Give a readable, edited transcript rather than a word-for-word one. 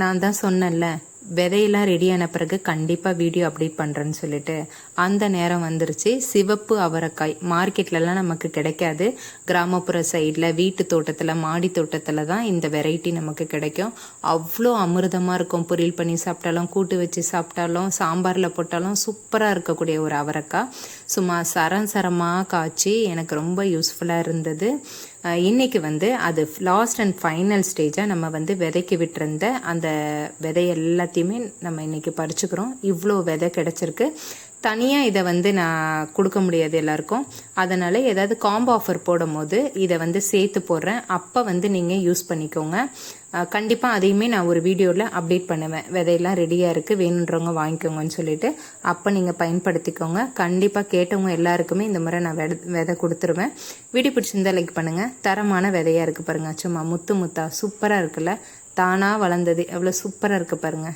நான் தான் சொன்னேன்ல, விதையெல்லாம் ரெடியான பிறகு கண்டிப்பாக வீடியோ அப்டேட் பண்ணுறேன்னு சொல்லிட்டு. அந்த நேரம் வந்துருச்சு. சிவப்பு அவரைக்காய் மார்க்கெட்லலாம் நமக்கு கிடைக்காது. கிராமப்புற சைடில் வீட்டு தோட்டத்தில் மாடி தோட்டத்தில் தான் இந்த வெரைட்டி நமக்கு கிடைக்கும். அவ்வளோ அமிர்தமாக இருக்கும். பொரியல் பண்ணி சாப்பிட்டாலும், கூட்டு வச்சு சாப்பிட்டாலும், சாம்பாரில் போட்டாலும் சூப்பராக இருக்கக்கூடிய ஒரு அவரைக்காய். சும்மா சரமாக காய்ச்சி எனக்கு ரொம்ப யூஸ்ஃபுல்லாக இருந்தது. இன்றைக்கி வந்து அது லாஸ்ட் அண்ட் ஃபைனல் ஸ்டேஜாக நம்ம வந்து விதைக்கு விட்டுருந்த அந்த விதை எல்லாத்தையுமே நம்ம இன்றைக்கி பறிச்சுக்கிறோம். இவ்வளோ விதை கிடச்சிருக்கு. தனியாக இதை வந்து நான் கொடுக்க முடியாது எல்லாருக்கும். அதனால் ஏதாவது காம்போ ஆஃபர் போடும் போது இதை வந்து சேர்த்து போடுறேன். அப்போ வந்து நீங்கள் யூஸ் பண்ணிக்கோங்க. கண்டிப்பாக அதையுமே நான் ஒரு வீடியோவில் அப்டேட் பண்ணுவேன். விதையெல்லாம் ரெடியாக இருக்குது, வேணுன்றவங்க வாங்கிக்கோங்கன்னு சொல்லிட்டு. அப்போ நீங்கள் பயன்படுத்திக்கோங்க. கண்டிப்பாக கேட்டவங்க எல்லாருக்குமே இந்த முறை நான் விதை கொடுத்துருவேன். வீடியோ பிடிச்சிருந்தா லைக் பண்ணுங்கள். தரமான விதையாக இருக்குது பாருங்கள். சும்மா முத்து முத்தா சூப்பராக இருக்குல்ல. தானாக வளர்ந்தது எவ்வளோ சூப்பராக இருக்குது பாருங்கள்.